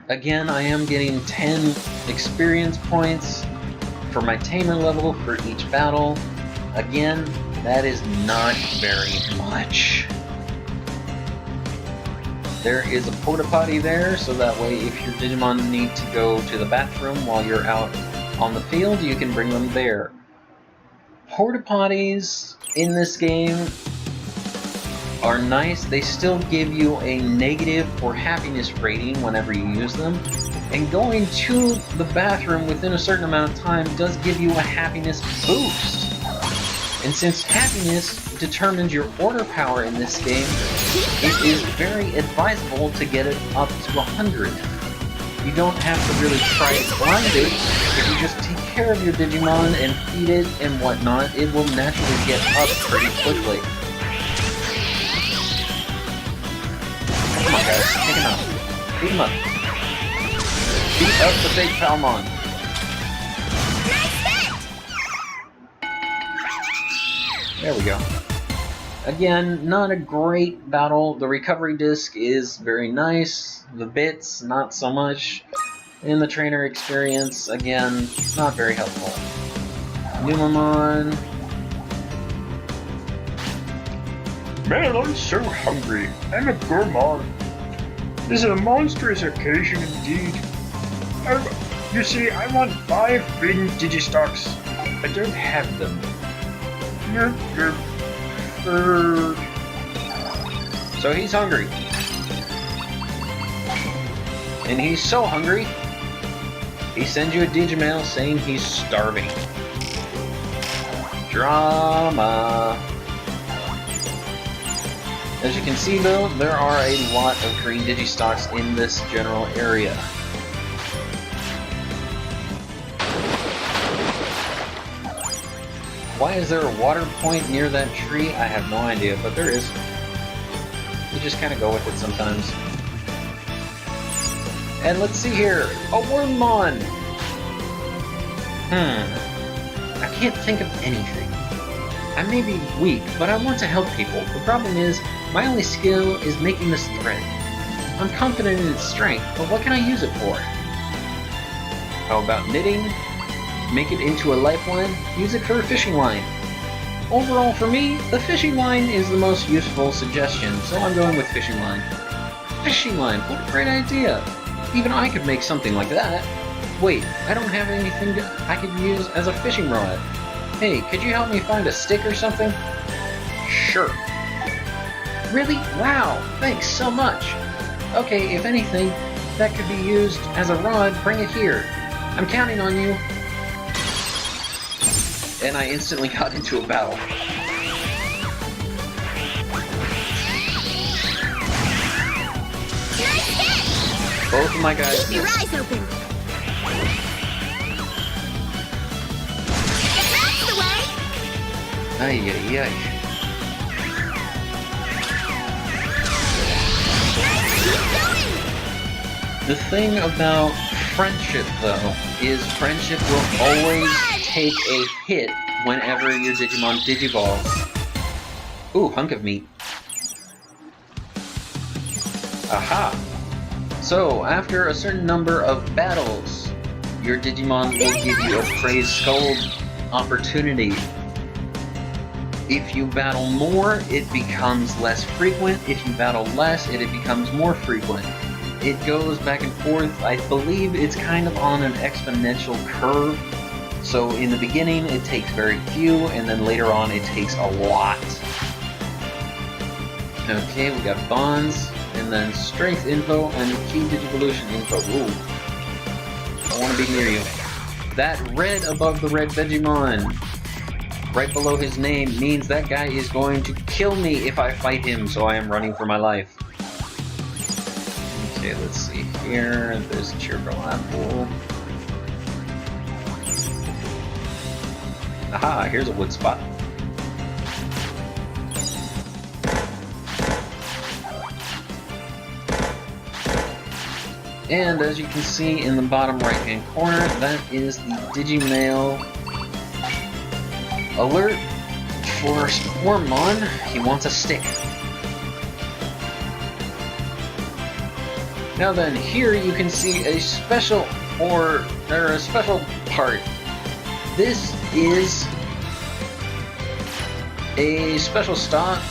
Again, I am getting 10 experience points for my tamer level for each battle. Again, that is not very much. There is a porta potty there, so that way if your Digimon need to go to the bathroom while you're out on the field, you can bring them there. Porta potties in this game are nice. They still give you a negative or happiness rating whenever you use them. And going to the bathroom within a certain amount of time does give you a happiness boost. And since happiness determines your order power in this game, it is very advisable to get it up to 100. You don't have to really try to grind it. If you just take care of your Digimon and feed it and whatnot, it will naturally get up pretty quickly. Come on guys, take him out. Beat him up. Beat up the fake Palmon. There we go. Again, not a great battle. The recovery disc is very nice. The bits, not so much. And the trainer experience, again, not very helpful. Numamon. Man, I'm so hungry. I'm a gourmand. This is a monstrous occasion indeed. You see, I want 5 big Digistocks. I don't have them. So he's hungry. And he's so hungry, he sends you a Digimail saying he's starving. Drama. As you can see though, there are a lot of green Digistocks in this general area. Why is there a water point near that tree? I have no idea, but there is. You just kind of go with it sometimes. And let's see here, a Wormmon! I can't think of anything. I may be weak, but I want to help people. The problem is, my only skill is making this thread. I'm confident in its strength, but what can I use it for? How about knitting? Make it into a lifeline? Use it for a fishing line. Overall for me, the fishing line is the most useful suggestion, so I'm going with fishing line. Fishing line, what a great idea! Even I could make something like that. Wait, I don't have anything I could use as a fishing rod. Hey, could you help me find a stick or something? Sure. Really? Wow, thanks so much. Okay, if anything, that could be used as a rod, bring it here. I'm counting on you. And I instantly got into a battle. Both of my guys Keep your missed. eyes open. That's the way. Ay, ay, ay. Keep going. The thing about friendship, though, is friendship will always take a hit whenever your Digimon digivolves. Ooh, hunk of meat. Aha! So, after a certain number of battles, your Digimon will give you a Praise Scold opportunity. If you battle more, it becomes less frequent. If you battle less, it becomes more frequent. It goes back and forth. I believe it's kind of on an exponential curve. So in the beginning, it takes very few, and then later on, it takes a lot. Okay, we got bonds, and then strength info, and key digivolution info. Ooh. I want to be near you. That red above the red Digimon, right below his name, means that guy is going to kill me if I fight him, so I am running for my life. Okay, let's see here. There's a Cheerful Apple. Aha, here's a wood spot. And as you can see in the bottom right hand corner, that is the Digimail alert for Wormmon. He wants a stick. Now then, here you can see a special part. This is a special spot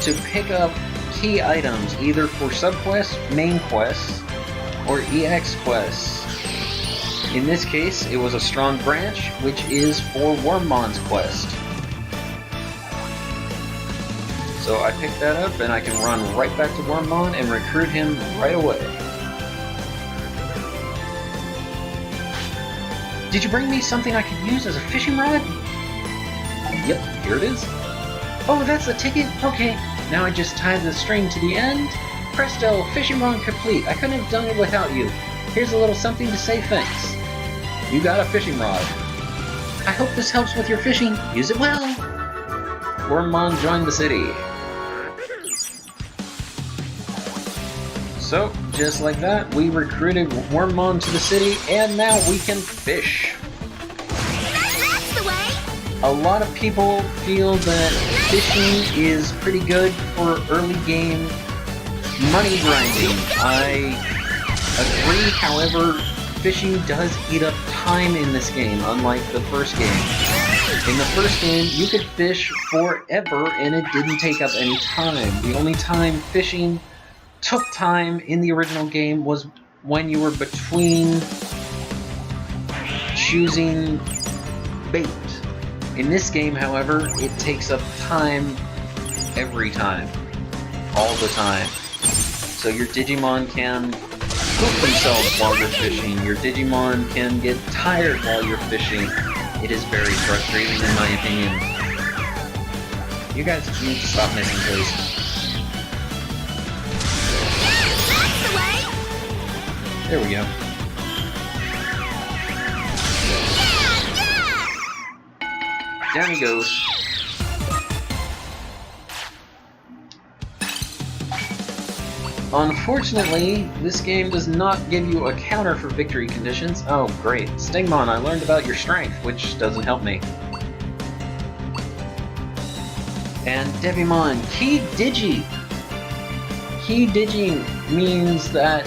to pick up key items, either for subquests, main quests, or EX quests. In this case, it was a strong branch, which is for Wormmon's quest. So I picked that up, and I can run right back to Wormmon and recruit him right away. Did you bring me something I could use as a fishing rod? Yep, here it is. Oh, that's the ticket? Okay, now I just tied the string to the end. Presto, fishing rod complete. I couldn't have done it without you. Here's a little something to say thanks. You got a fishing rod. I hope this helps with your fishing. Use it well. Wormmon joined the city. So, just like that, we recruited Wormmon to the city, and now we can fish. That's the way. A lot of people feel that fishing is pretty good for early game money grinding. I agree, however, fishing does eat up time in this game, unlike the first game. In the first game, you could fish forever and it didn't take up any time. The only time fishing took time in the original game was when you were between choosing bait. In this game, however, it takes up time every time. All the time. So your Digimon can poop themselves while you're fishing. Your Digimon can get tired while you're fishing. It is very frustrating in my opinion. You guys need to stop missing, please. That's the way. There we go. Yeah! Down he goes. Unfortunately, this game does not give you a counter for victory conditions. Oh, great. Stingmon, I learned about your strength, which doesn't help me. And Devimon, Key Digi. Key Digi means that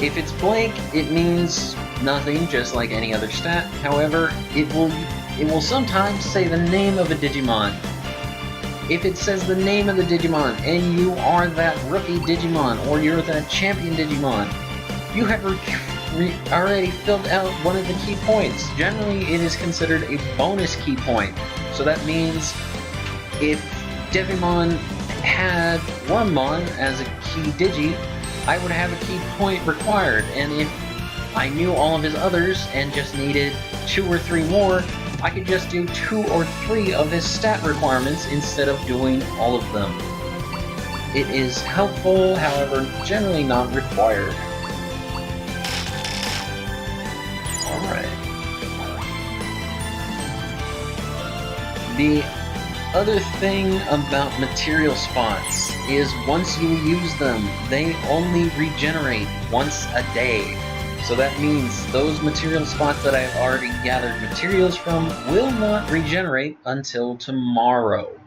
if it's blank, it means nothing, just like any other stat. However, it will sometimes say the name of a Digimon. If it says the name of the Digimon, and you are that rookie Digimon, or you're that champion Digimon, you have already filled out one of the key points. Generally, it is considered a bonus key point. So that means if Devimon had Wormmon as a key Digi, I would have a key point required, and if I knew all of his others and just needed 2 or 3 more, I could just do 2 or 3 of his stat requirements instead of doing all of them. It is helpful, however, generally not required. Alright. The other thing about material spots is once you use them, they only regenerate once a day. So that means those material spots that I've already gathered materials from will not regenerate until tomorrow.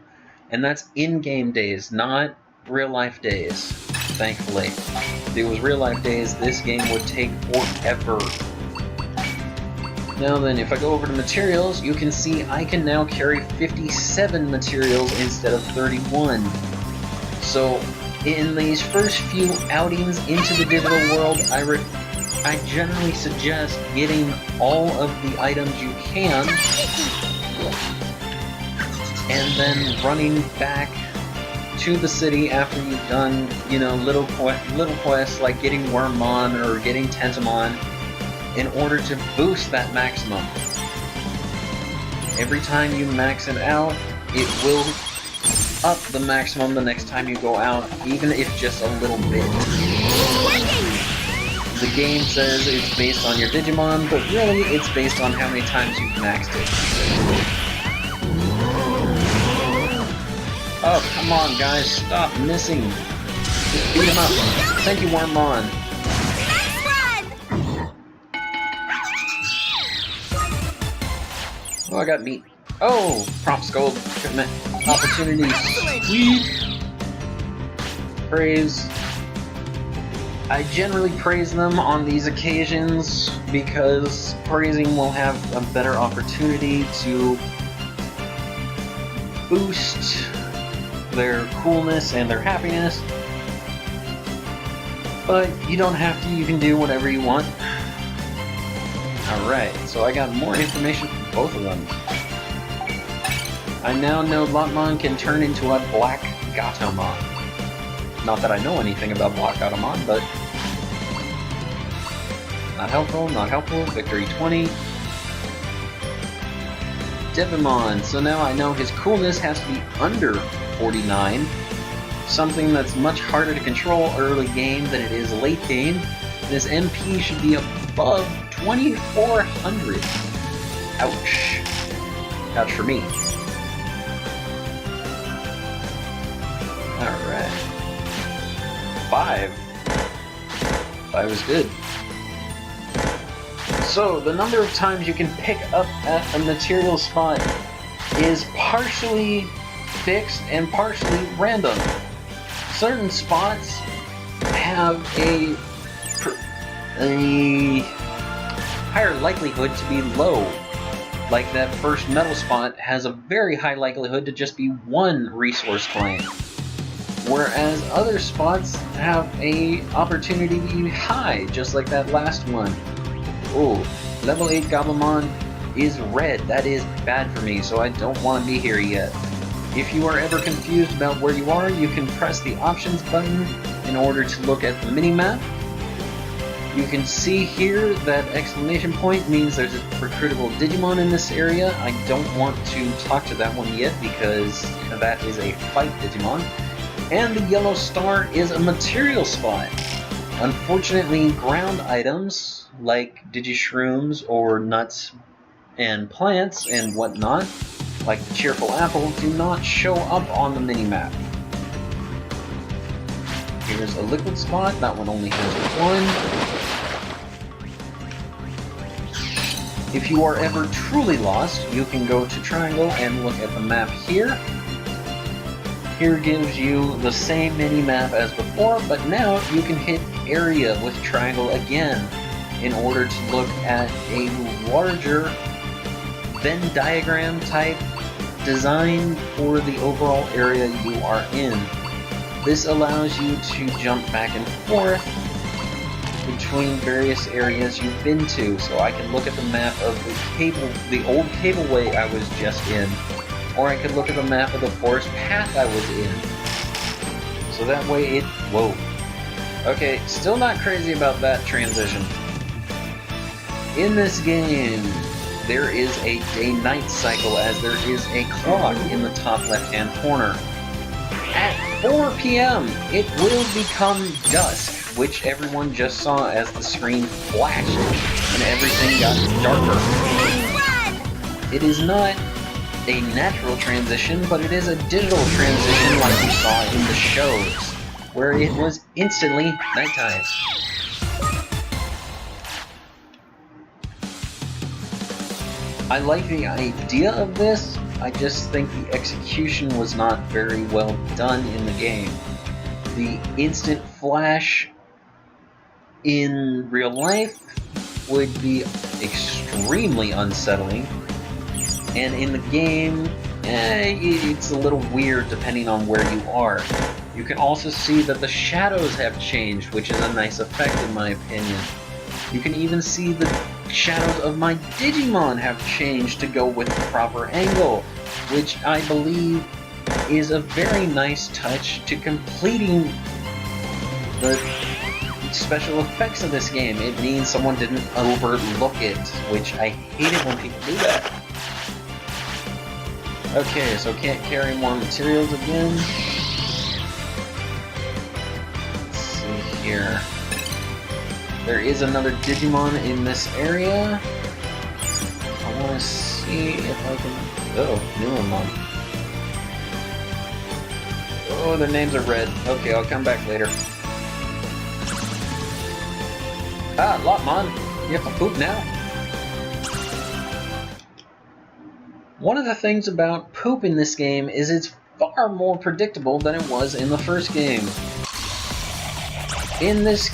And that's in-game days, not real-life days, thankfully. If it was real-life days, this game would take forever. Now then, if I go over to materials, you can see I can now carry 57 materials instead of 31. So, in these first few outings into the digital world, I generally suggest getting all of the items you can, and then running back to the city after you've done, you know, little quests like getting Wormmon or getting Tentamon, in order to boost that maximum. Every time you max it out, it will up the maximum the next time you go out, even if just a little bit. The game says it's based on your Digimon, but really it's based on how many times you've maxed it. Oh, come on guys, stop missing. Just beat him up. Thank you, Wormmon. Oh, I got meat. Oh, prompt gold shipment opportunities. Sweet. Praise. I generally praise them on these occasions because praising will have a better opportunity to boost their coolness and their happiness. But you don't have to, you can do whatever you want. Alright, so I got more information from both of them. I now know Lotmon can turn into a Black Gatomon. Not that I know anything about Black Gatomon, but... Not helpful, not helpful. Victory 20. Digimon, so now I know his coolness has to be under 49. Something that's much harder to control early game than it is late game. This MP should be above 2400. Ouch. Ouch for me. Alright. 5. 5 is good. So, the number of times you can pick up at a material spot is partially fixed and partially random. Certain spots have a higher likelihood to be low. Like that first metal spot has a very high likelihood to just be one resource claim. Whereas other spots have a opportunity to be high, just like that last one. Oh, level 8 Gabumon is red. That is bad for me, so I don't want to be here yet. If you are ever confused about where you are, you can press the options button in order to look at the mini-map. You can see here that exclamation point means there's a recruitable Digimon in this area. I don't want to talk to that one yet because that is a fight Digimon. And the yellow star is a material spot. Unfortunately, ground items like Digishrooms or nuts and plants and whatnot, like the cheerful apple, do not show up on the mini-map. Here's a liquid spot, that one only has one. If you are ever truly lost, you can go to Triangle and look at the map here. Here gives you the same mini-map as before, but now you can hit area with Triangle again in order to look at a larger Venn diagram type design for the overall area you are in. This allows you to jump back and forth between various areas you've been to. So I can look at the map of the old cableway I was just in, or I could look at the map of the forest path I was in. So that way it... Whoa. Okay, still not crazy about that transition. In this game, there is a day-night cycle as there is a clock in the top left-hand corner. At 4 p.m., it will become dusk, which everyone just saw as the screen flashed and everything got darker. It is not a natural transition, but it is a digital transition like we saw in the shows, where it was instantly nighttime. I like the idea of this, I just think the execution was not very well done in the game. The instant flash in real life would be extremely unsettling, and in the game, it's a little weird depending on where you are. You can also see that the shadows have changed, which is a nice effect in my opinion. You can even see the shadows of my Digimon have changed to go with the proper angle, which I believe is a very nice touch to completing the special effects of this game. It means someone didn't overlook it, which I hate it when people do that. Okay, so can't carry more materials again. Let's see here. There is another Digimon in this area. I want to see if I can... Oh, newer one. Oh, their names are red. Okay, I'll come back later. Ah, Lotmon, you have to poop now. One of the things about poop in this game is it's far more predictable than it was in the first game. In this